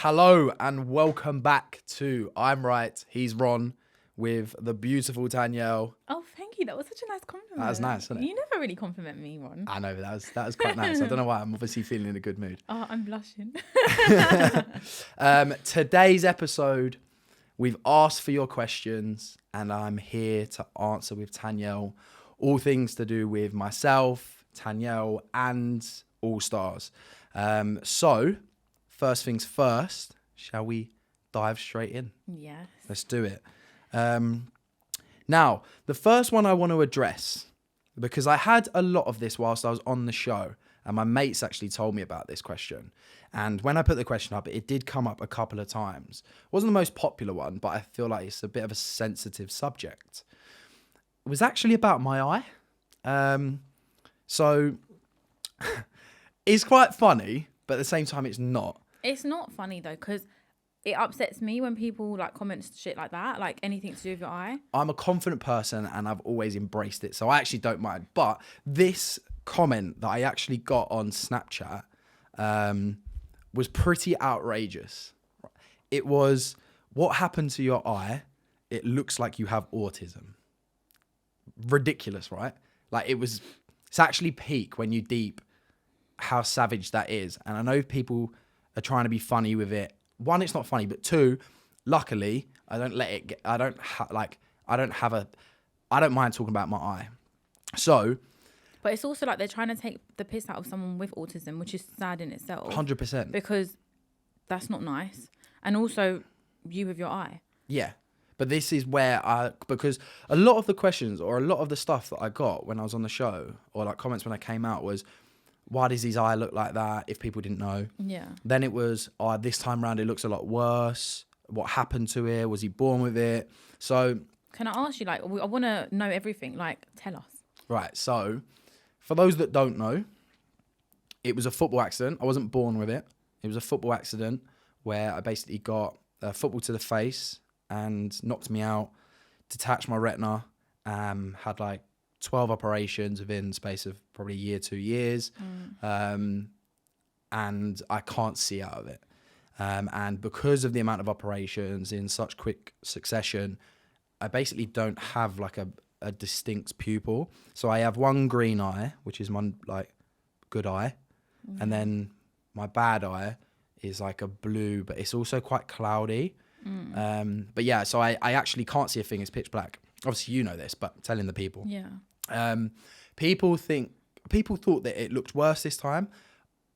Hello and welcome back to I'm Right, He's Ron with the beautiful Danielle. Oh, thank you. That was such a nice compliment. That was nice, wasn't it? You never really compliment me, Ron. I know, that was quite nice. I don't know why, I'm obviously feeling in a good mood. Oh, I'm blushing. Today's episode, we've asked for your questions and I'm here to answer with Danielle all things to do with myself, Danielle and All Stars. So, first things first, shall we dive straight in? Yes. Let's do it. Now, the first one I want to address, because I had a lot of this whilst I was on the show, and my mates actually told me about this question. And when I put the question up, it did come up a couple of times. It wasn't the most popular one, but I feel like it's a bit of a sensitive subject. It was actually about my eye. So it's quite funny, but at the same time, it's not. It's not funny though, because it upsets me when people like comment shit like that, like anything to do with your eye. I'm a confident person and I've always embraced it, so I actually don't mind. But this comment that I actually got on Snapchat was pretty outrageous. It was, what happened to your eye? It looks like you have autism. Ridiculous, right? Like it's actually peak when you deep how savage that is. And I know people are trying to be funny with it. One, it's not funny, but two, luckily, I don't let it get, I don't mind talking about my eye. So, but it's also like they're trying to take the piss out of someone with autism, which is sad in itself. 100%. Because that's not nice. And also, you with your eye. Yeah. But this is where because a lot of the questions or a lot of the stuff that I got when I was on the show, or like comments when I came out, was, why does his eye look like that, if people didn't know? Yeah. Then it was, this time round it looks a lot worse. What happened to it? Was he born with it? So... Can I ask you, like, I want to know everything. Like, tell us. Right, so, for those that don't know, it was a football accident. I wasn't born with it. It was a football accident where I basically got a football to the face and knocked me out, detached my retina, had like 12 operations within the space of probably a year, 2 years. And I can't see out of it. And because of the amount of operations in such quick succession, I basically don't have like a distinct pupil. So I have one green eye, which is my like good eye. And then my bad eye is like a blue, but it's also quite cloudy. But yeah, so I actually can't see a thing. It's pitch black. Obviously, you know this, but telling the people. Yeah. People thought that it looked worse this time.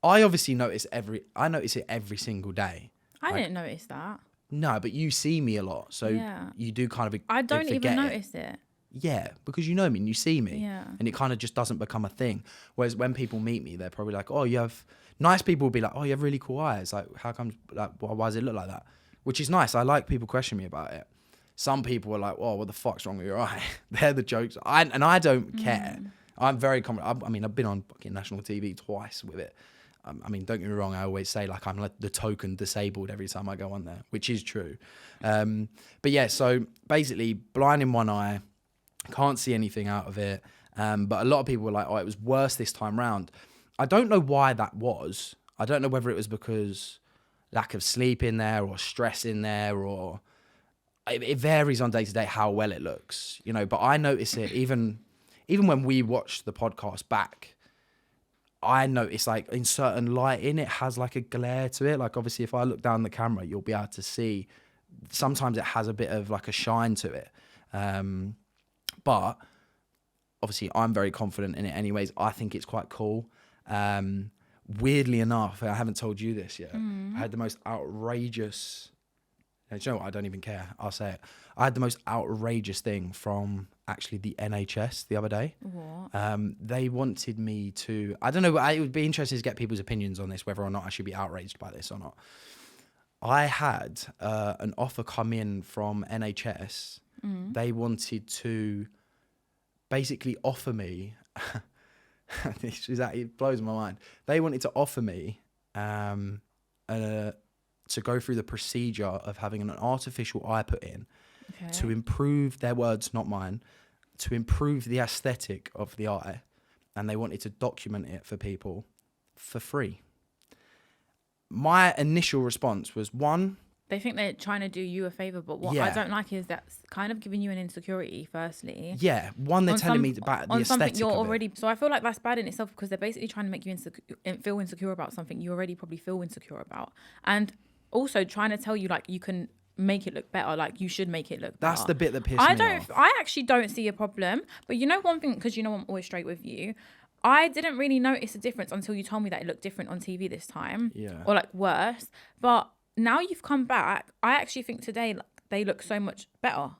I obviously notice it every single day. I didn't notice that. No, but you see me a lot, so Yeah. you do kind of. I don't forget even notice it. Yeah, because you know me and you see me, Yeah. and it kind of just doesn't become a thing. Whereas when people meet me, they're probably like, "Oh, you have." Nice people will be like, "Oh, you have really cool eyes. Like, how come? Like, why does it look like that?" Which is nice. I like people question me about it. Some people are like, "Oh, what the fuck's wrong with your eye?" They're the jokes. I don't care. I'm very confident. I mean, I've been on fucking national TV twice with it. I mean, don't get me wrong, I always say like I'm like the token disabled every time I go on there, which is true. But yeah, so basically blind in one eye, can't see anything out of it. But a lot of people were like, oh, it was worse this time round. I don't know why that was. I don't know whether it was because lack of sleep in there or stress in there, or it varies on day to day how well it looks, you know, but I notice it even when we watch the podcast back. I notice like in certain lighting, it has like a glare to it. Like obviously if I look down the camera, you'll be able to see sometimes it has a bit of like a shine to it. But obviously I'm very confident in it anyways. I think it's quite cool. Weirdly enough, I haven't told you this yet. I had the most outrageous, do you know what? I don't even care. I'll say it. I had the most outrageous thing from actually the NHS the other day. What? They wanted me to, I don't know, it would be interesting to get people's opinions on this, whether or not I should be outraged by this or not. I had an offer come in from NHS. They wanted to basically offer me, it blows my mind. They wanted to offer me to go through the procedure of having an artificial eye put in to improve, their words, not mine, to improve the aesthetic of the eye. And they wanted to document it for people for free. my initial response was one. They think they're trying to do you a favor, but what I don't like is that's kind of giving you an insecurity. Firstly, Yeah, one, they're telling me about the on aesthetic something you're of already. it. So I feel like that's bad in itself because they're basically trying to make you feel insecure about something you already probably feel insecure about, and also trying to tell you like you can make it look better, like you should make it look better. That's the bit that pissed me off. I actually don't see a problem, but you know one thing, because you know I'm always straight with you. I didn't really notice a difference until you told me that it looked different on TV this time, or like worse. But now you've come back, I actually think today like, they look so much better.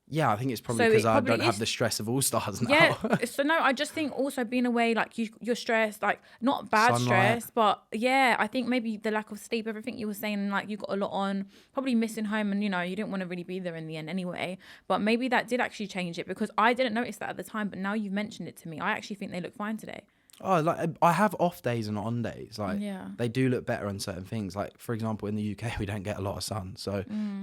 Yeah, I think it's probably because I don't have the stress of All Stars now. Yeah, so no, I just think also being away, like you're stressed, like not bad Sunlight. stress, but yeah, I think maybe the lack of sleep, everything you were saying, like you got a lot on, probably missing home, and you know you didn't want to really be there in the end anyway. But maybe that did actually change it because I didn't notice that at the time, but now you've mentioned it to me, I actually think they look fine today. Oh, like I have off days and on days. Like they do look better on certain things. Like for example, in the UK, we don't get a lot of sun, so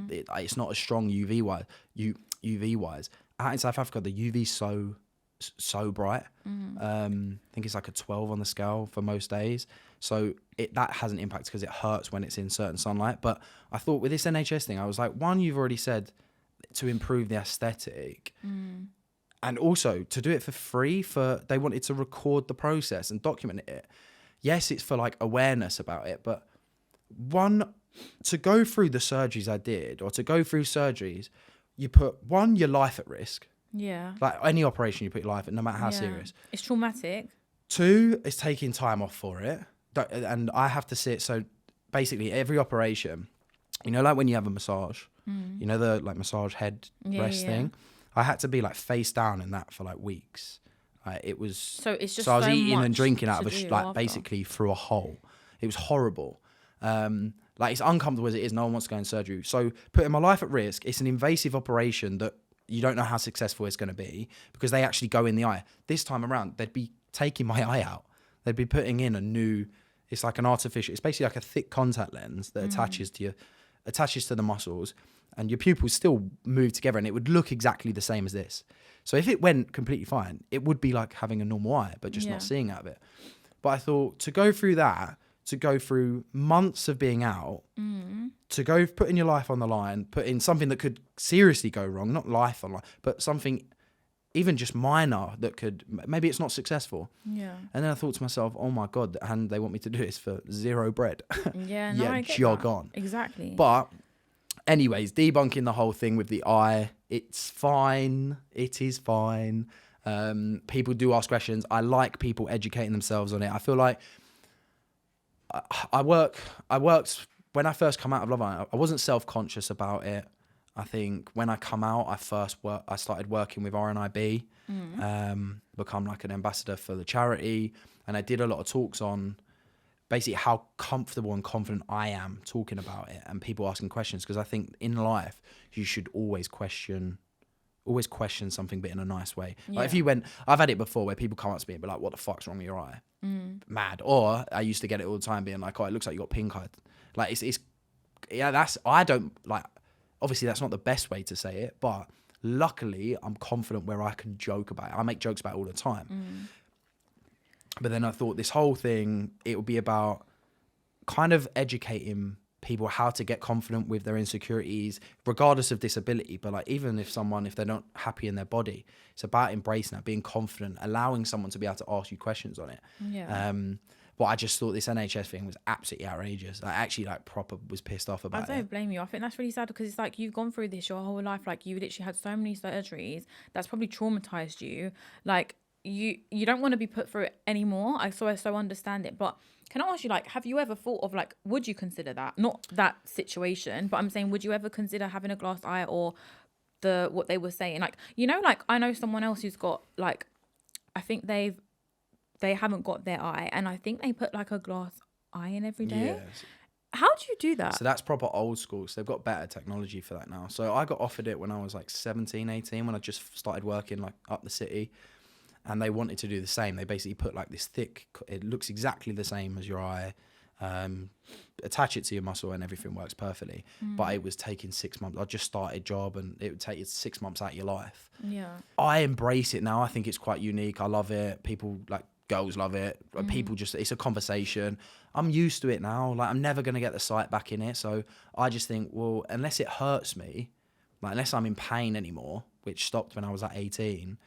it's not as strong UV wise. Out in South Africa, the UV's so bright. I think it's like a 12 on the scale for most days. So that has an impact because it hurts when it's in certain sunlight. But I thought with this NHS thing, I was like, one, you've already said to improve the aesthetic. And also to do it for free, they wanted to record the process and document it. Yes, it's for like awareness about it, but one, to go through the surgeries I did, or to go through surgeries, you put your life at risk. Yeah. Like any operation, you put your life at, no matter how serious. It's traumatic. Two, it's taking time off for it. And I have to sit, so basically every operation, you know, like when you have a massage, you know, the like massage head rest thing. I had to be like face down in that for like weeks. It was so it's just so I was eating and much drinking out of after. basically through a hole. It was horrible. Like it's uncomfortable as it is. No one wants to go in surgery. So putting my life at risk. It's an invasive operation that you don't know how successful it's going to be because they actually go in the eye. This time around, they'd be taking my eye out. They'd be putting in a new. It's like an artificial. It's basically like a thick contact lens that attaches to the muscles. And your pupils still move together and it would look exactly the same as this. So if it went completely fine, it would be like having a normal eye, but just not seeing out of it. But I thought to go through that, to go through months of being out, to go putting your life on the line, put in something that could seriously go wrong, not life on line, but something even just minor that could, maybe it's not successful. Yeah. And then I thought to myself, oh my God, and they want me to do this for zero bread. Yeah, no, I get jog that. on. Exactly. But anyways, debunking the whole thing with the eye, it's fine. It is fine. People do ask questions. I like people educating themselves on it. I feel like I worked when I first come out of Love Island. I wasn't self-conscious about it. I think when I come out, I started working with RNIB, become like an ambassador for the charity, and I did a lot of talks on basically how comfortable and confident I am talking about it and people asking questions, because I think in life you should always question something, but in a nice way. Like if you I've had it before where people come up to me and be like, what the fuck's wrong with your eye? Mad. Or I used to get it all the time being like, oh, it looks like you got pink eye. Like I don't like, obviously that's not the best way to say it, but luckily I'm confident where I can joke about it. I make jokes about it all the time. But then I thought this whole thing, it would be about kind of educating people how to get confident with their insecurities, regardless of disability. But like, even if they're not happy in their body, it's about embracing that, being confident, allowing someone to be able to ask you questions on it. Yeah. But I just thought this NHS thing was absolutely outrageous. I actually proper was pissed off about it. I don't blame you. I think that's really sad because it's like you've gone through this your whole life. Like you literally had so many surgeries that's probably traumatized you. Like you don't want to be put through it anymore. I so understand it. But can I ask you, have you ever thought of would you consider that? Not that situation, but I'm saying, would you ever consider having a glass eye or what they were saying? I know someone else who's got I think they haven't got their eye, and I think they put a glass eye in every day. Yes. How do you do that? So that's proper old school. So they've got better technology for that now. So I got offered it when I was 17, 18, when I just started working up the city. And they wanted to do the same. They basically put this thick, it looks exactly the same as your eye, attach it to your muscle and everything works perfectly. But it was taking 6 months. I just started job and it would take 6 months out of your life. Yeah. I embrace it now. I think it's quite unique. I love it. People Girls love it. People just, it's a conversation. I'm used to it now. Like, I'm never going to get the sight back in it. So I just think, well, unless it hurts me, like, unless I'm in pain anymore, which stopped when I was at 18,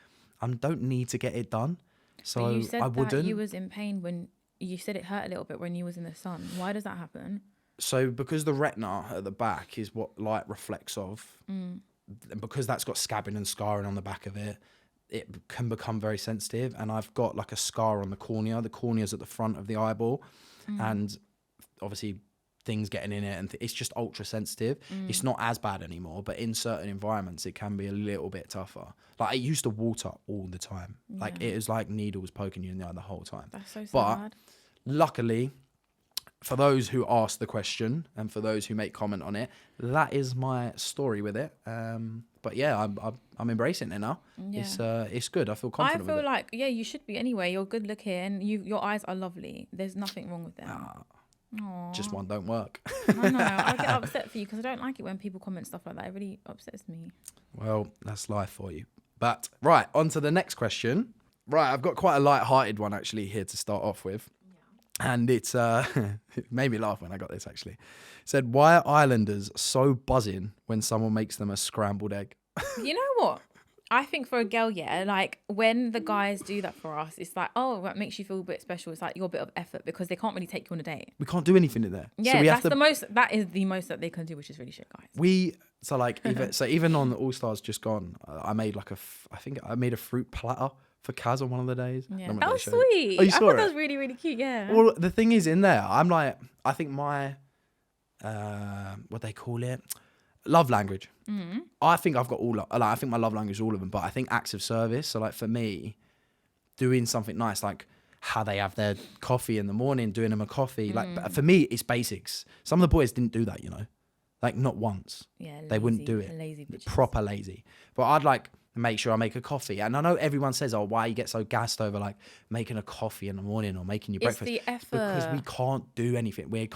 I don't need to get it done. So But you said I that wouldn't. you was in pain when you said it hurt a little bit when you was in the sun. Why does that happen? So because the retina at the back is what light reflects off, and because that's got scabbing and scarring on the back of it, it can become very sensitive. And I've got like a scar on the cornea. The cornea's at the front of the eyeball, and obviously things getting in it, and it's just ultra sensitive. It's not as bad anymore, but in certain environments it can be a little bit tougher. Like, it used to water all the time. Like, it was like needles poking you in the eye the whole time. That's so sad. But luckily, for those who ask the question and for those who make comment on it, that is my story with it. But yeah, I'm embracing it now. Yeah. It's good. I feel I confident feel with it. like, yeah, you should be anyway. You're good looking. Your eyes are lovely. There's nothing wrong with them. Aww. Just one don't work. I know. I get upset for you because I don't like it when people comment stuff like that. It really upsets me. Well, that's life for you. But right, on to the next question. Right, I've got quite a light-hearted one actually here to start off with. And it's it made me laugh when I got this actually. It said, why are Islanders so buzzing when someone makes them a scrambled egg? You know what? I think for a girl, yeah, like when the guys do that for us, it's like, oh, that makes you feel a bit special. It's like your bit of effort because they can't really take you on a date. We can't do anything in there. Yeah, so we that is the most that they can do, which is really shit, guys. Even on the All Stars just gone, I made I think I made a fruit platter for Kaz on one of the days. Yeah, that was sweet. Oh, you I saw thought it? that was really, really cute. Yeah. Well, the thing is, in there, I'm like, I think my what they call it, love language. I think I've got I think my love language is all of them, but I think acts of service. So like for me, doing something nice, like how they have their coffee in the morning, doing them a coffee. Like for me, it's basics. Some of the boys didn't do that, like not once. Yeah, lazy, they wouldn't do it. Lazy bitches. Proper lazy. But I'd like make sure I make a coffee. And I know everyone says, oh, why you get so gassed over like making a coffee in the morning or making your breakfast. It's the effort. Because we can't do anything. We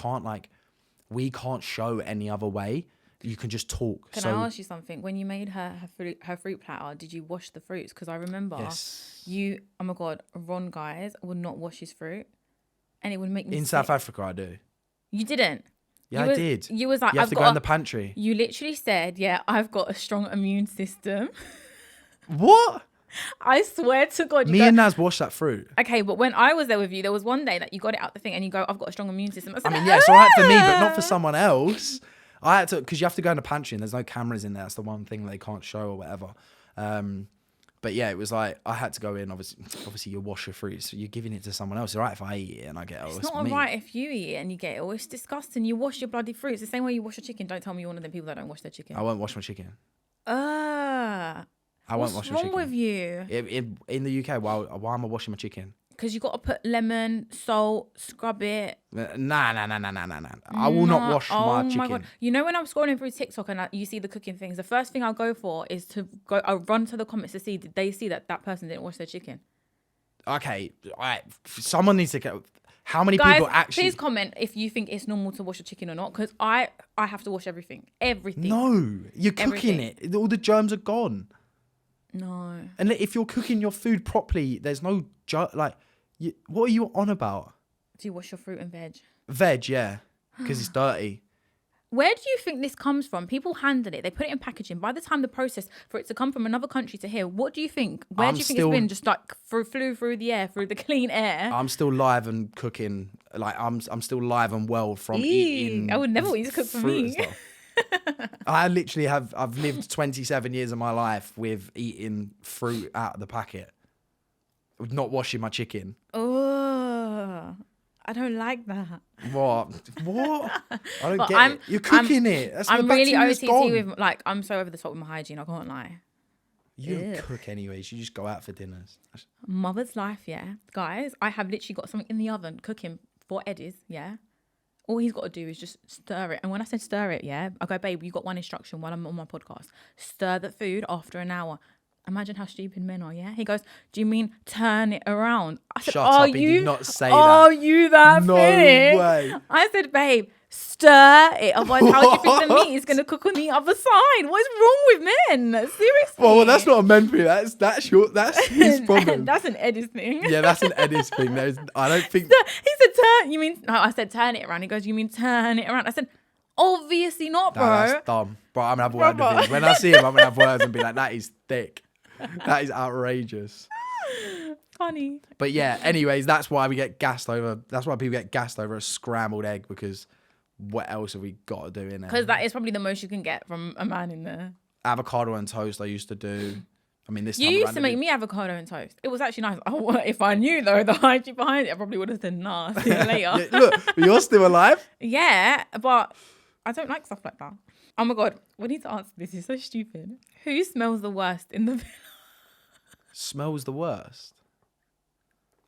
can't show any other way. You can just talk. Can I ask you something? When you made her fruit platter, did you wash the fruits? Because I remember oh my God, Ron, guys, would not wash his fruit. And it would make me In sick. South Africa, I do. You didn't? Yeah, I did. You was like, you have to go in the pantry. You literally said, yeah, I've got a strong immune system. What? I swear to God. Me and Naz washed that fruit. Okay, but when I was there with you, there was one day that you got it out the thing and you go, I've got a strong immune system. I mean, yeah, it's all right for me, but not for someone else. I had to, because you have to go in the pantry and there's no cameras in there. That's the one thing they can't show or whatever. But yeah, it was like, I had to go in. Obviously you wash your fruit, so you're giving it to someone else. It's all right if I eat it and I get it. It's not all right if you eat it and you get it. Oh, it's disgusting. You wash your bloody fruits the same way you wash your chicken. Don't tell me you're one of them people that don't wash their chicken. I won't wash my chicken. I won't wash my chicken. What's wrong with you? In the UK, why am I washing my chicken? Because you got to put lemon, salt, scrub it. Nah. I will not wash my chicken. My God. You know when I'm scrolling through TikTok and you see the cooking things, the first thing I'll go for is I'll run to the comments to see, did they see that person didn't wash their chicken? Okay, all right. Someone needs to get... How many Guys, people actually... please comment if you think it's normal to wash a chicken or not, because I have to wash everything. Everything. No, you're cooking it. All the germs are gone. No. And if you're cooking your food properly, there's no... what are you on about? Do you wash your fruit and veg? Veg, yeah, because it's dirty. Where do you think this comes from? People handle it. They put it in packaging. By the time the process for it to come from another country to here, what do you think? Where do you think it's been? Just like flew through the air, through the clean air? I'm still live and cooking. Like I'm still live and well from eating. I would never want you to cook for me. I literally I've lived 27 years of my life with eating fruit out of the packet, with not washing my chicken. Oh, I don't like that. What? I don't get it. You're cooking it. I'm really OTT with, like, I'm so over the top with my hygiene. I can't lie. You don't cook anyways. You just go out for dinners. Mother's life, yeah. Guys, I have literally got something in the oven cooking for Eddie's, yeah. All he's got to do is just stir it. And when I said stir it, yeah, I go, babe, you got one instruction while I'm on my podcast. Stir the food after an hour. Imagine how stupid men are, yeah? He goes, do you mean turn it around? I said, Shut up, he did not say that. Are you that No fit? way. I said, babe, stir it. Otherwise, how do you think the meat is going to cook on the other side? What is wrong with men? Seriously. Well, that's not a men thing. That's his problem. That's an Eddie's thing. Yeah, that's an Eddie's thing. I don't think. He said turn. You mean? No, I said turn it around. He goes, you mean turn it around? I said, obviously not, bro. No, that's dumb. Bro, I'm gonna have a word with him. When I see him, I'm gonna have words and be like, that is thick. That is outrageous. Funny. But yeah, anyways, that's why we get gassed over. That's why people get gassed over a scrambled egg, because what else have we got to do in there? Because that is probably the most you can get from a man in there. Avocado and toast I used to do. I mean, this You time used around to make me avocado and toast. It was actually nice. Oh, if I knew though the hygiene behind it, I probably would have said nah. See you later. Yeah, look, you're still alive. Yeah, but I don't like stuff like that. Oh my god, we need to answer this. It's so stupid. Who smells the worst in the villa? Smells the worst.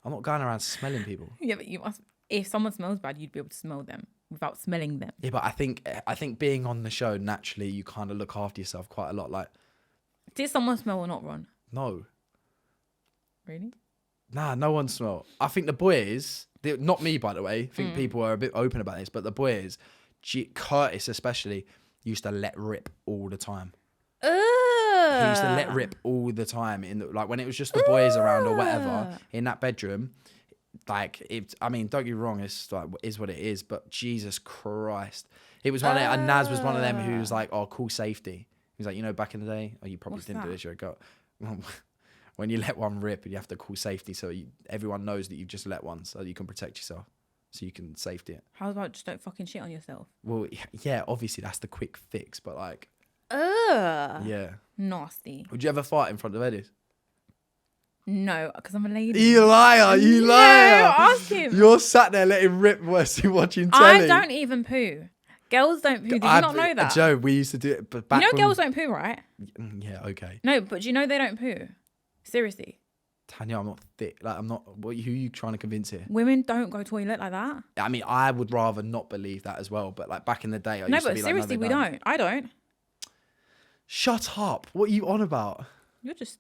I'm not going around smelling people. Yeah, but you must. If someone smells bad, you'd be able to smell them without smelling them. Yeah, but I think being on the show, naturally you kind of look after yourself quite a lot. Like, Did someone smell or not, Ron? no, Really? nah, no one smelled. I think the boys, not me by the way. I think people are a bit open about this, but the boys, Curtis especially, used to let rip all the time. He used to let rip all the time like when it was just the boys around or whatever in that bedroom. Like, I mean, don't get me wrong, it's like is what it is, but Jesus Christ, it was one of them, and Naz was one of them who was like, "Oh, call safety." He was like, you know, back in the day, oh, you probably didn't do this. You're a girl. When you let one rip, you have to call safety, so everyone knows that you've just let one, so you can protect yourself, so you can safety it. How about just don't fucking shit on yourself? Well, yeah, obviously that's the quick fix, but like, yeah, nasty. would you ever fight in front of Eddie's? No, because I'm a lady. You liar! You liar! Ask him. You're sat there letting rip whilst you're watching telly. I don't even poo. Girls don't poo. Did you not know that? Joe, we used to do it, but back you know girls don't poo, right? Yeah, okay. No, but do you know they don't poo? Seriously. Tanya, I'm not thick. Like, I'm not. Who are you trying to convince here? Women don't go toilet like that. I mean, I would rather not believe that as well. But like back in the day, I used to be seriously, like, no, we don't. I don't. Shut up! What are you on about? You're just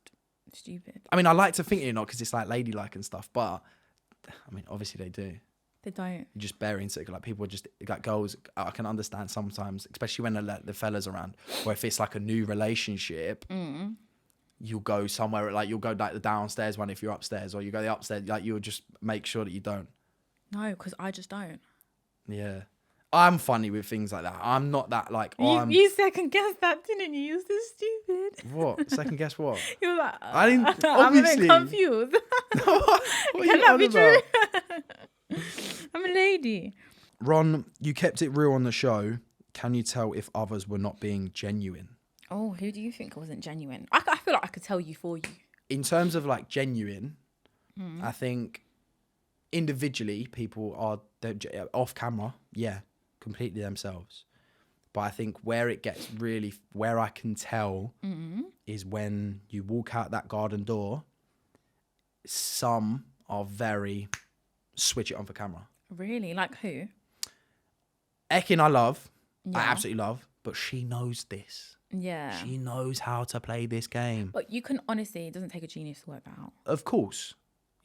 stupid. I mean, I like to think you're not because it's like ladylike and stuff. But I mean, obviously they do. They don't. You're just burying sick. Like people are just like girls. I can understand sometimes, especially when the fellas around, or if it's like a new relationship. You'll go somewhere like you'll go like the downstairs one if you're upstairs, or you go the upstairs. Like you'll just make sure that you don't. No, because I just don't. Yeah, I'm funny with things like that. I'm not that like. You second guessed that, didn't you? You're so stupid. What? Second guess what? You were like, I didn't. I'm a Obviously. bit confused. What Can that be true? I'm a lady. Ron, you kept it real on the show. Can you tell if others were not being genuine? Oh, who do you think wasn't genuine? I feel like I could tell you for you. In terms of like genuine, I think individually people are off camera, yeah, completely themselves. But I think where it gets really, where I can tell is when you walk out that garden door, some are very switch it on for camera. Really? Like who? Ekin, I love. Yeah. I absolutely love. But she knows this. Yeah. She knows how to play this game. But you can honestly, it doesn't take a genius to work that out. Of course.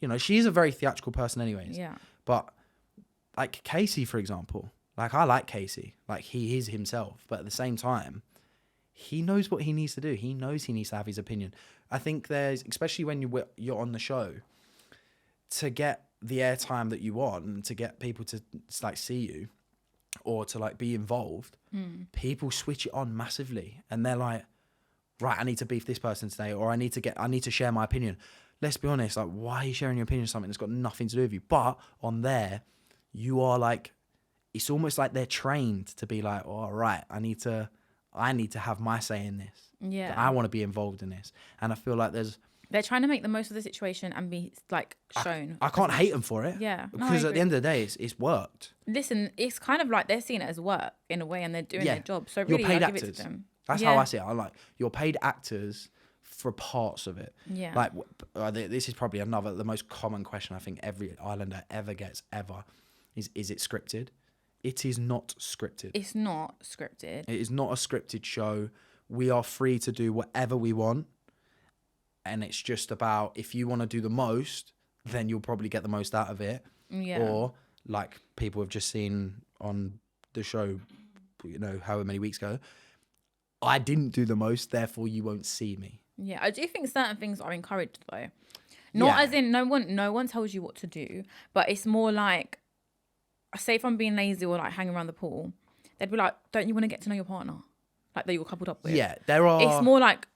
You know, she's a very theatrical person anyways. Yeah. But like Casey, for example, like I like Casey. Like he is himself. But at the same time, he knows what he needs to do. He knows he needs to have his opinion. I think there's, especially when you're on the show, to get the airtime that you want and to get people to like see you or to like be involved, people switch it on massively and they're like, right, I need to beef this person today, or I need to share my opinion. Let's be honest, like, why are you sharing your opinion on something that's got nothing to do with you? But on there, you are like, it's almost like they're trained to be like, all right, I need to have my say in this. Yeah. I want to be involved in this. And I feel like they're trying to make the most of the situation and be like shown. I can't hate them for it. Yeah. No, because at the end of the day, it's worked. Listen, it's kind of like they're seeing it as work in a way and they're doing their job. So really, you're paid I give actors. it to them. That's how I see it. I'm like, you're paid actors for parts of it. Yeah. Like, this is probably the most common question I think every Islander ever gets is it scripted? It is not scripted. It's not scripted. It is not a scripted show. We are free to do whatever we want. And it's just about, if you want to do the most, then you'll probably get the most out of it. Yeah. Or like people have just seen on the show, however many weeks ago, I didn't do the most, therefore you won't see me. Yeah, I do think certain things are encouraged though. Not as in no one tells you what to do, but it's more like, say if I'm being lazy or like hanging around the pool, they'd be like, don't you want to get to know your partner? Like that you're coupled up with. Yeah, there are. It's more like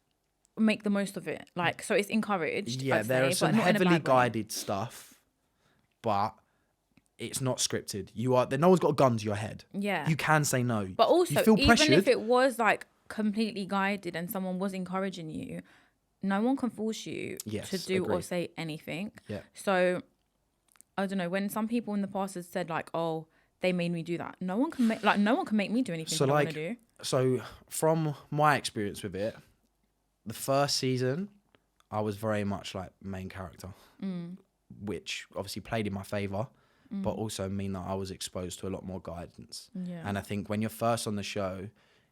make the most of it. Like, so it's encouraged. Yeah, there are some but not in a heavily bad way. guided stuff, but it's not scripted. No one's got a gun to your head. Yeah. You can say no. But also, you feel even pressured. if it was like completely guided and someone was encouraging you, no one can force you to do or say anything. Yeah. So, I don't know, when some people in the past have said like, oh, they made me do that. No one can make me do anything that I want to do. So from my experience with it, the first season, I was very much like main character, which obviously played in my favour, but also mean that I was exposed to a lot more guidance. Yeah. And I think when you're first on the show,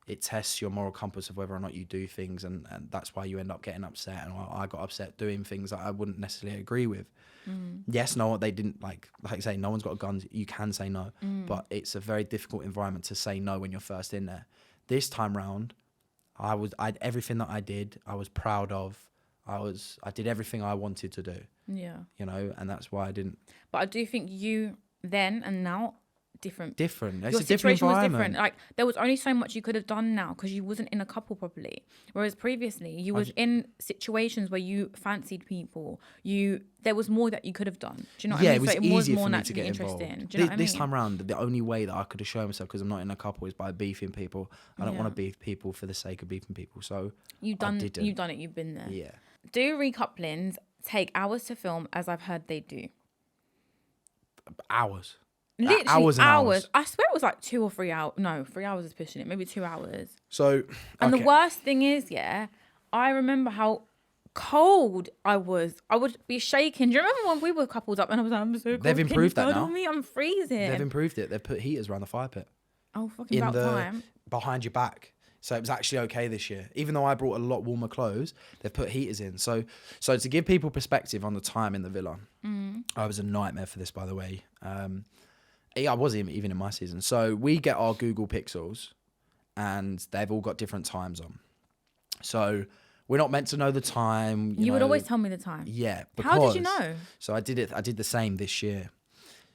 it tests your moral compass of whether or not you do things, and that's why you end up getting upset. And I got upset doing things that I wouldn't necessarily agree with. Yes, no, they didn't like I say, no one's got a gun. You can say no, but it's a very difficult environment to say no when you're first in there. This time round, everything that I did, I was proud of. I did everything I wanted to do. Yeah. And that's why I didn't. But I do think you then and now different. It's Your a different situation was environment. different. Like there was only so much you could have done now because you wasn't in a couple properly. Whereas previously you was in situations where you fancied people. There was more that you could have done. Do you know what I mean? It was so it was easier more for me to naturally get involved. interesting. Do you know what I mean? This time round, the only way that I could have shown myself, because I'm not in a couple, is by beefing people. I don't want to beef people for the sake of beefing people. So you've done it. You've been there. Yeah. Do recouplings take hours to film, as I've heard they do? Hours. Literally Hours and hours. I swear it was like 2 or 3 hours. No, 3 hours is pushing it. Maybe 2 hours. So, and the worst thing is, I remember how cold I was. I would be shaking. Do you remember when we were coupled up and I was like, I'm so cold. They've improved that now. Me? I'm freezing. They've improved it. They've put heaters around the fire pit. Oh, fucking about time. Behind your back. So it was actually okay this year. Even though I brought a lot warmer clothes, they've put heaters in. So to give people perspective on the time in the villa, I was a nightmare for this, by the way. I wasn't even in my season. So we get our Google Pixels and they've all got different times on. So we're not meant to know the time. You would always tell me the time. Yeah. How did you know? So I did the same this year.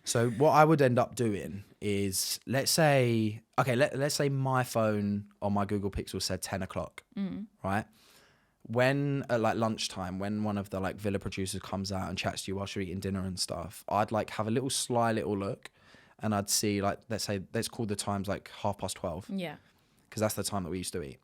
So what I would end up doing is, let's say my phone on my Google Pixel said 10 o'clock, right? When at like lunchtime, when one of the like villa producers comes out and chats to you whilst you're eating dinner and stuff, I'd like have a sly little look, and I'd see like, let's call the times like 12:30. Yeah. Because that's the time that we used to eat.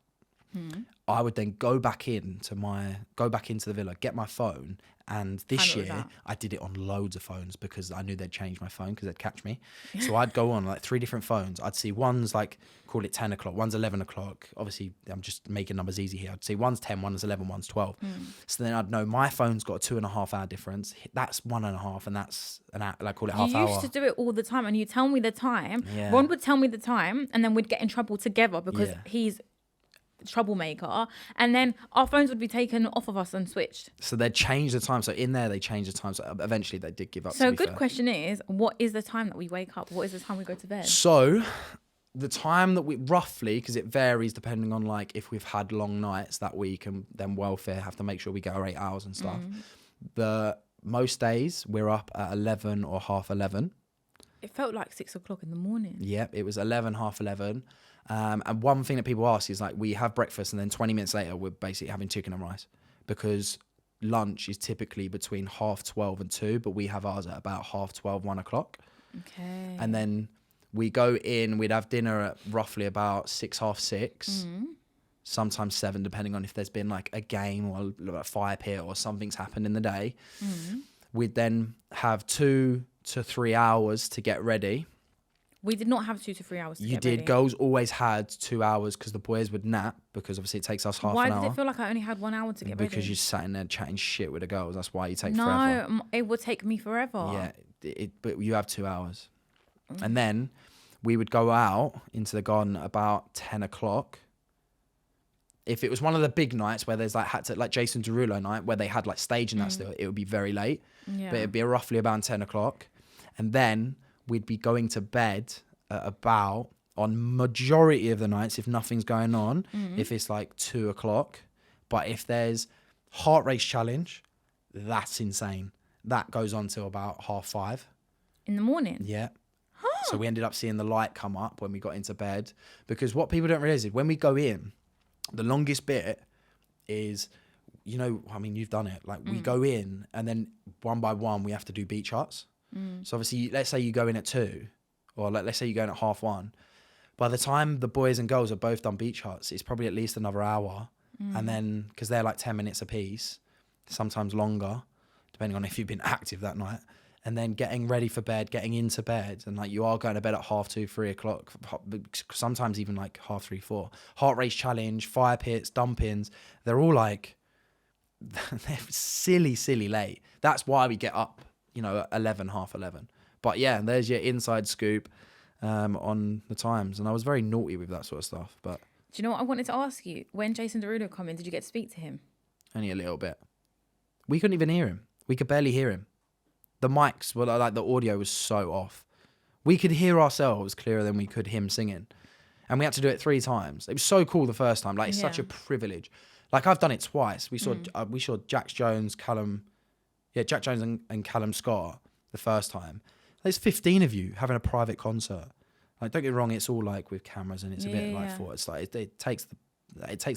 I would then go back into the villa, get my phone, and this year I did it on loads of phones because I knew they'd change my phone because they'd catch me. So I'd go on like 3 different phones. I'd see one's like, call it 10 o'clock, one's 11 o'clock. Obviously, I'm just making numbers easy here. I'd see one's 10, one's 11, one's 12. So then I'd know my phone's got a 2.5 hour difference. That's 1.5, and that's an hour, like call it half hour. You used to do it all the time, and you tell me the time. Yeah. Ron would tell me the time, and then we'd get in trouble together because he's troublemaker, and then our phones would be taken off of us and switched. So they'd change the time. So in there, they changed the time. So eventually they did give up. So a good question is, what is the time that we wake up? What is the time we go to bed? So the time that we roughly, because it varies depending on like if we've had long nights that week, and then welfare have to make sure we get our 8 hours and stuff. The most days we're up at 11 or half 11. It felt like 6 o'clock in the morning. Yep, it was 11, half 11. And one thing that people ask is like, we have breakfast and then 20 minutes later we're basically having chicken and rice, because lunch is typically between 12:30 and 2, but we have ours at about 12:30, 1 o'clock. Okay. And then we go in, we'd have dinner at roughly about 6, half 6, sometimes 7, depending on if there's been like a game or a fire pit or something's happened in the day. We'd then have 2 to 3 hours to get ready. We did not have 2 to 3 hours to You get did. ready. Girls always had 2 hours because the boys would nap, because obviously it takes us half an hour. Why did it feel like I only had 1 hour to get ready? Because you sat in there chatting shit with the girls. That's why you take no, forever. it would take me forever. Yeah, but you have 2 hours. And then we would go out into the garden about 10 o'clock. If it was one of the big nights where there's like Jason Derulo night where they had like stage and that still, it would be very late. Yeah. But it'd be roughly about 10 o'clock. And then we'd be going to bed at about on majority of the nights if nothing's going on, if it's like 2 o'clock. But if there's heart race challenge, that's insane. That goes on till about 5:30. In the morning? Yeah. So we ended up seeing the light come up when we got into bed, because what people don't realize is when we go in, the longest bit is, you know, I mean, you've done it. Like we go in and then one by one we have to do beat charts. So obviously, let's say you go in at 2, or let's say you go in at 1:30. By the time the boys and girls have both done beat charts, it's probably at least another hour. And then, because they're like 10 minutes a piece, sometimes longer, depending on if you've been active that night. And then getting ready for bed, getting into bed, and like you are going to bed at 2:30, 3 o'clock, sometimes even like 3:30, 4. Heart race challenge, fire pits, dumpings, they're all like, they're silly late. That's why we get up, you know, at 11, 11:30. But yeah, there's your inside scoop on the times. And I was very naughty with that sort of stuff. But do you know what I wanted to ask you? When Jason Derulo come in, did you get to speak to him? only a little bit. We couldn't even hear him. We could barely hear him. The mics were like, the audio was so off. We could hear ourselves clearer than we could him singing. And we had to do it 3 times. It was so cool the first time. Like, it's such a privilege. Like, I've done it twice. We saw Jack Jones, Jack Jones and Callum Scott the first time. There's 15 of you having a private concert. Like, don't get me wrong, it's all like with cameras and it's a bit like it's like it takes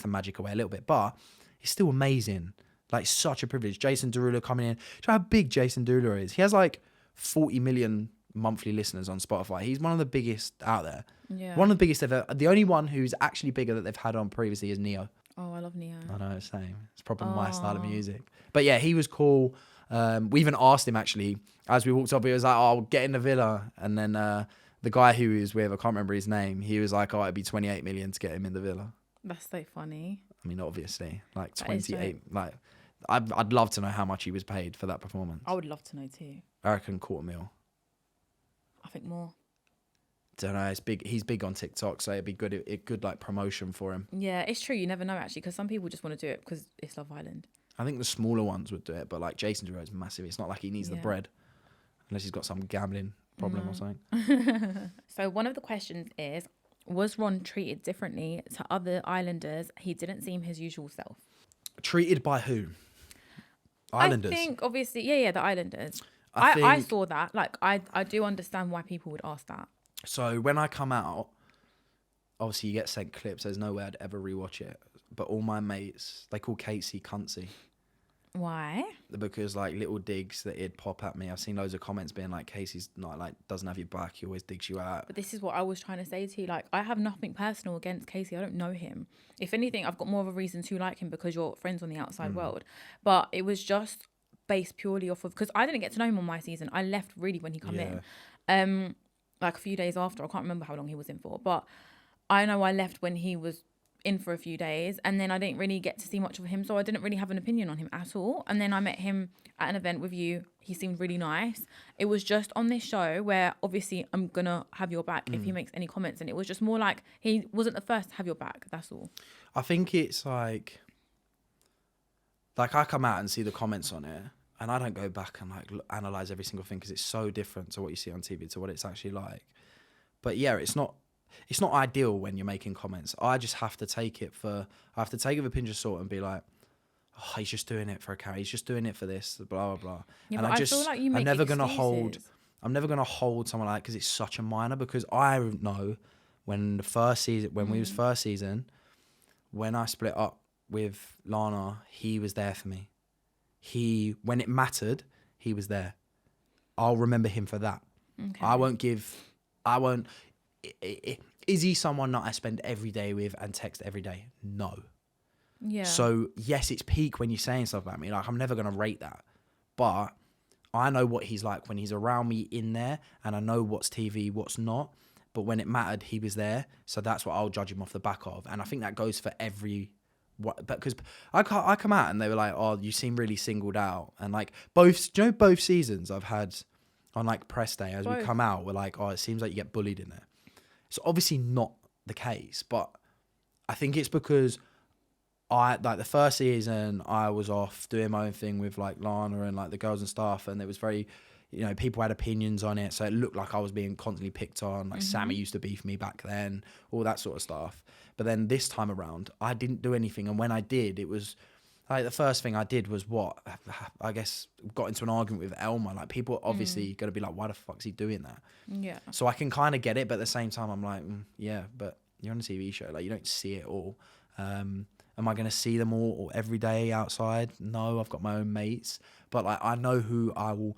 the magic away a little bit, but it's still amazing. Like, such a privilege. Jason Derulo coming in. Do you know how big Jason Derulo is? He has like 40 million monthly listeners on Spotify. He's one of the biggest out there. Yeah. One of the biggest ever. The only one who's actually bigger that they've had on previously is Neo. Oh, I love Neo. I know, same. It's probably my style of music. But yeah, he was cool. We even asked him, actually, as we walked up, he was like, "Oh, get in the villa." And then the guy who he was with, I can't remember his name, he was like, "Oh, it'd be 28 million to get him in the villa." That's so funny. I mean, obviously, like 28. Like, I'd love to know how much he was paid for that performance. I would love to know too. I reckon $250,000. I think more. Don't know. It's big. He's big on TikTok, so it'd be good. Good like promotion for him. Yeah, it's true. You never know, actually, because some people just want to do it because it's Love Island. I think the smaller ones would do it, but like Jason Derulo is massive. It's not like he needs the bread, unless he's got some gambling problem or something. So one of the questions is, was Ron treated differently to other islanders? He didn't seem his usual self. Treated by who? Islanders. I think obviously, the Islanders. I I saw that. Like, I do understand why people would ask that. So when I come out, obviously you get sent clips. There's no way I'd ever rewatch it. But all my mates, they call Casey cuntsy. Why? Because like little digs that he'd pop at me. I've seen loads of comments being like, Casey's not like, doesn't have your back. He always digs you out. But this is what I was trying to say to you. Like, I have nothing personal against Casey. I don't know him. If anything, I've got more of a reason to like him because you're friends on the outside world. But it was just based purely off of, because I didn't get to know him on my season. I left really when he come in. Like a few days after. I can't remember how long he was in for. But I know I left when he was in for a few days, and then I didn't really get to see much of him, so I didn't really have an opinion on him at all. And then I met him at an event with you. He seemed really nice. It was just on this show where obviously I'm gonna have your back if he makes any comments, and it was just more like he wasn't the first to have your back. That's all. I think it's like I come out and see the comments on it, and I don't go back and like analyze every single thing because it's so different to what you see on TV to what it's actually like. But yeah, it's not ideal when you're making comments. I just have to take it with a pinch of salt and be like, oh, he's just doing it for a camera. He's just doing it for this, blah, blah, blah. Yeah, and but I feel like you make excuses. I'm never going to hold someone like that because it's such a minor, because I know when we was first season, when I split up with Lana, he was there for me. When it mattered, he was there. I'll remember him for that. Okay. Is he someone that I spend every day with and text every day? No. Yeah. So yes, it's peak when you're saying stuff about me. Like, I'm never gonna rate that, but I know what he's like when he's around me in there, and I know what's TV, what's not. But when it mattered, he was there. So that's what I'll judge him off the back of, and I think that goes for because I come out and they were like, "Oh, you seem really singled out," and like both seasons I've had on like press day as we come out, we're like, "Oh, it seems like you get bullied in there." It's obviously not the case, but I think it's because the first season I was off doing my own thing with like Lana and like the girls and stuff, and it was very, you know, people had opinions on it, so it looked like I was being constantly picked on. Like Sammy used to beef me back then, all that sort of stuff. But then this time around, I didn't do anything, and when I did, it was like the first thing I did was what I guess got into an argument with Elmer. Like people are obviously gonna be like, why the fuck's he doing that? Yeah. So I can kind of get it, but at the same time, I'm like, yeah, but you're on a TV show, like you don't see it all. Am I gonna see them all every day outside? No, I've got my own mates, but like I know who I will.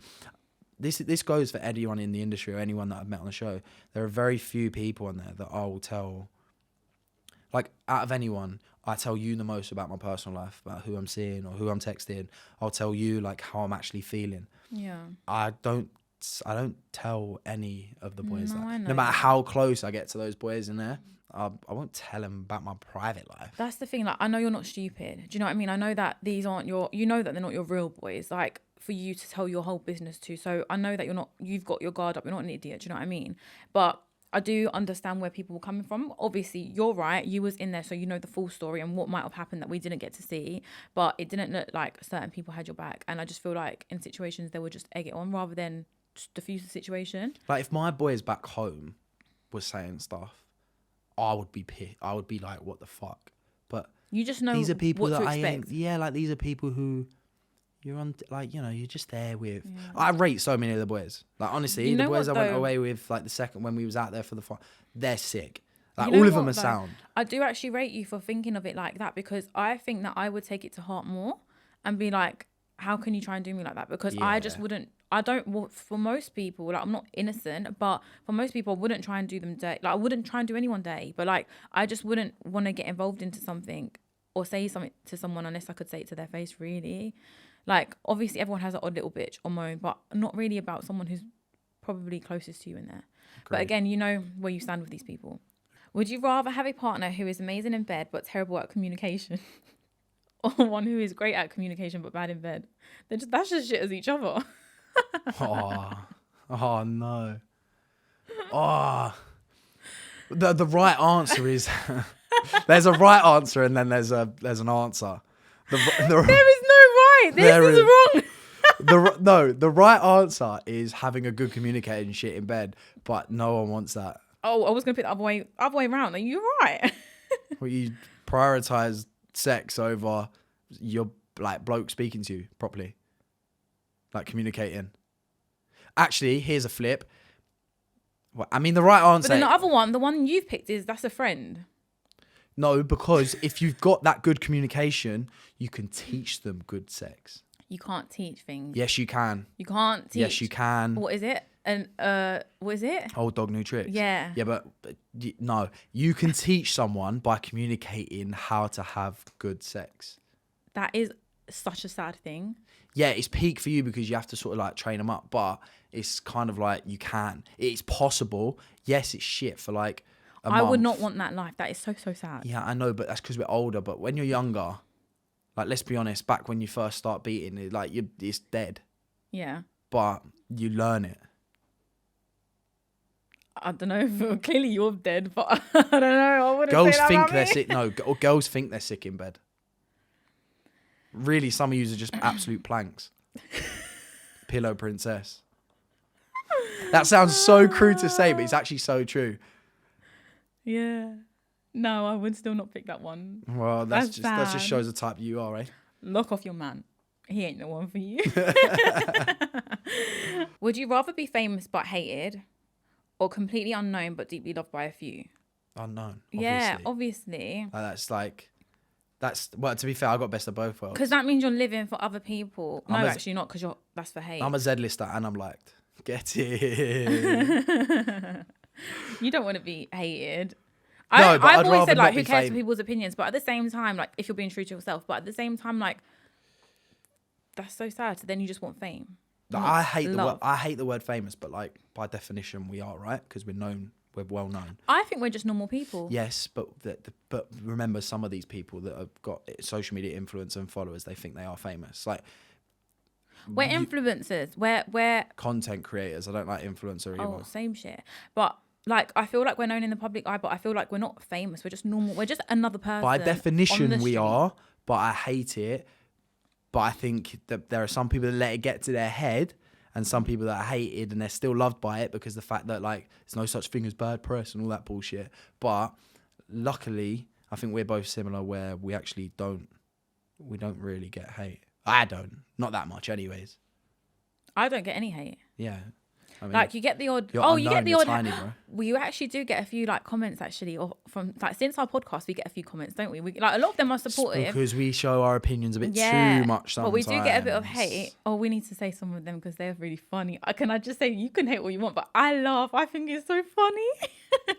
This goes for anyone in the industry or anyone that I've met on the show. There are very few people on there that I will tell. Like out of anyone, I tell you the most about my personal life, about who I'm seeing or who I'm texting. I'll tell you like how I'm actually feeling. Yeah. I don't tell any of the boys No, I that. know No matter that. how close I get to those boys in there, I won't tell them about my private life. That's the thing. Like, I know you're not stupid. Do you know what I mean? I know that these aren't you know that they're not your real boys. Like, for you to tell your whole business to. So I know that you've got your guard up. You're not an idiot. Do you know what I mean? But I do understand where people were coming from. Obviously, you're right. You was in there, so you know the full story and what might have happened that we didn't get to see. But it didn't look like certain people had your back. And I just feel like in situations, they would just egg it on rather than just diffuse the situation. Like if my boys back home was saying stuff, I would be pissed. I would be like, what the fuck? But You just know these are people what that to I ain't. expect. Yeah, like these are people who you're on. Like you know, you're just there with. Yeah. I rate so many of the boys. Like honestly, You the know boys what, I went though? away with, like the second when we was out there for the fun, they're sick. Like You know all of them what, are though? sound. I do actually rate you for thinking of it like that, because I think that I would take it to heart more and be like, how can you try and do me like that? Because I just Yeah. wouldn't. For most people, like, I'm not innocent, but for most people, I wouldn't try and do them dirty. Like, I wouldn't try and do anyone dirty, but like, I just wouldn't want to get involved into something or say something to someone unless I could say it to their face, really. Like, obviously, everyone has an odd little bitch or moan, but not really about someone who's probably closest to you in there. But Agreed. again, you know where you stand with these people. Would you rather have a partner who is amazing in bed but terrible at communication, or one who is great at communication but bad in bed? That's just shit as each other. Oh no. Oh. The right answer is there's a right answer and then there's an answer. There is no right. There This is wrong. The right answer is having a good communicating shit in bed, but no one wants that. Oh, I was gonna pick the other way around. Are you right? Well, you prioritize sex over your like bloke speaking to you properly, like communicating. Actually, here's a flip. Well, I mean, the right But answer. then the other one, the one you've picked, that's a friend. No, because if you've got that good communication, you can teach them good sex. You can't teach things. Yes, you can. You can't teach. Yes, you can. What is it? And what is it? Old dog, new tricks. Yeah. Yeah, but no, you can teach someone by communicating how to have good sex. That is such a sad thing. Yeah, it's peak for you because you have to sort of like train them up, but it's kind of like you can. It's possible. Yes, it's shit for like a I would month. not want that life. That is so sad. Yeah, I know, but that's because we're older. But when you're younger, like let's be honest, back when you first start beating, it's dead. Yeah. But you learn it. I don't know. Clearly you're dead, but I don't know. I wouldn't Girls say that think about they're me. sick. No, or girls think they're sick in bed. Really, some of you are just absolute planks. Pillow princess. That sounds so crude to say, but it's actually so true. Yeah. No, I would still not pick that one. Well, that just sad. shows the type you are, eh? Lock off your man. He ain't the one for you. Would you rather be famous but hated, or completely unknown but deeply loved by a few? Unknown. Yeah, Obviously. obviously. Well, to be fair, I got best of both worlds. Because that means you're living for other people. No, I'm a- actually not, because that's for hate. I'm a Z-lister and I'm liked. Get it. You don't want to be hated. No, but I'd I've always rather said, like, not who be cares for famous. people's opinions? But at the same time, like, if you're being true to yourself, but at the same time, like, that's so sad. So then you just want fame. Like, not I hate love. the word famous, but like by definition we are, right? Because we're well known. I think we're just normal people. Yes, but but remember, some of these people that have got social media influence and followers, they think they are famous. Like We're influencers. We're content creators. I don't like influencer either. oh, same shit. But like, I feel like we're known in the public eye, but I feel like we're not famous. We're just normal. We're just another person. By on definition, the we street. are, but I hate it. But I think that there are some people that let it get to their head and some people that are hated and they're still loved by it because the fact that like there's no such thing as bad press and all that bullshit. But luckily, I think we're both similar where we actually don't really get hate. I don't, not that much anyways. I don't get any hate. Yeah. I mean, Like you get the odd, you get the odd. Tiny, bro. We actually do get a few like comments actually, or from like since our podcast we get a few comments, don't we? We like a lot of them are supportive because we show our opinions a bit too much. Sometimes. But we do get a bit of hate. Oh, we need to say some of them because they're really funny. Can I just say you can hate all you want, but I laugh. I think it's so funny.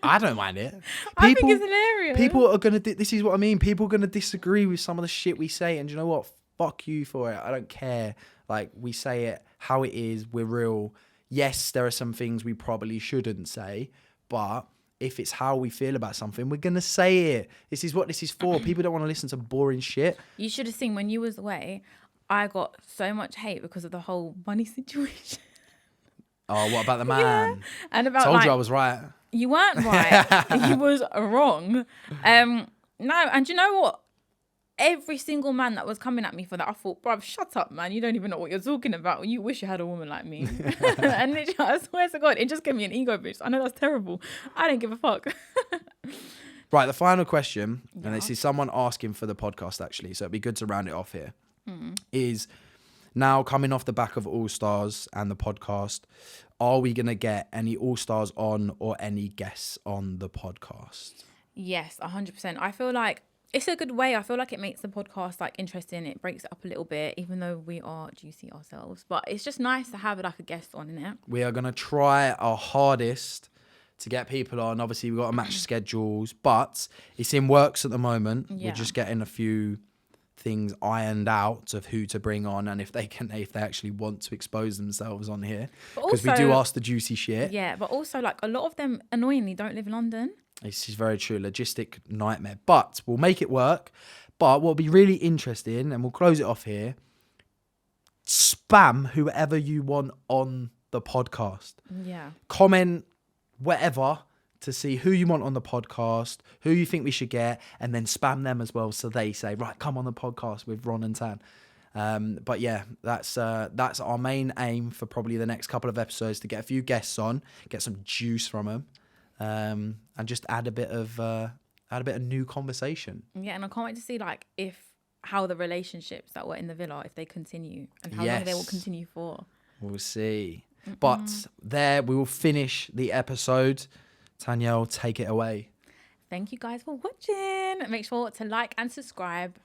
I don't mind it. I think it's hilarious. People are gonna. This is what I mean. People are gonna disagree with some of the shit we say, and you know what? Fuck you for it. I don't care. Like we say it how it is. We're real. Yes, there are some things we probably shouldn't say, but if it's how we feel about something, we're going to say it. This is what this is for. People don't want to listen to boring shit. You should have seen when you was away, I got so much hate because of the whole money situation. Oh, what about the man? Yeah. And about Told you I was right. You weren't right. You was wrong. No, and you know what? Every single man that was coming at me for that, I thought, bruv, shut up, man. You don't even know what you're talking about. You wish you had a woman like me. And literally, I swear to God, it just gave me an ego boost. I know that's terrible. I don't give a fuck. Right, the final question, and this is someone asking for the podcast, actually, so it'd be good to round it off here, is now coming off the back of All Stars and the podcast, are we going to get any All Stars on or any guests on the podcast? Yes, 100%. I feel like it's a good way. I feel like it makes the podcast like interesting. It breaks it up a little bit, even though we are juicy ourselves. But it's just nice to have like a guest on in it. We are going to try our hardest to get people on. Obviously, we've got to match schedules, but it's in works at the moment. Yeah. We're just getting a few things ironed out of who to bring on and if they actually want to expose themselves on here. Because we do ask the juicy shit. Yeah, but also like a lot of them annoyingly don't live in London. This is very true. Logistic nightmare. But we'll make it work. But what'll be really interesting, and we'll close it off here, spam whoever you want on the podcast. Yeah. Comment whatever to see who you want on the podcast, who you think we should get, and then spam them as well so they say, right, come on the podcast with Ron and Tan. But yeah, that's our main aim for probably the next couple of episodes, to get a few guests on, get some juice from them. And just add a bit of new conversation. Yeah, and I can't wait to see like how the relationships that were in the villa, if they continue and how long they will continue for. We'll see. But there we will finish the episode. Tanyel, take it away. Thank you guys for watching. Make sure to like and subscribe.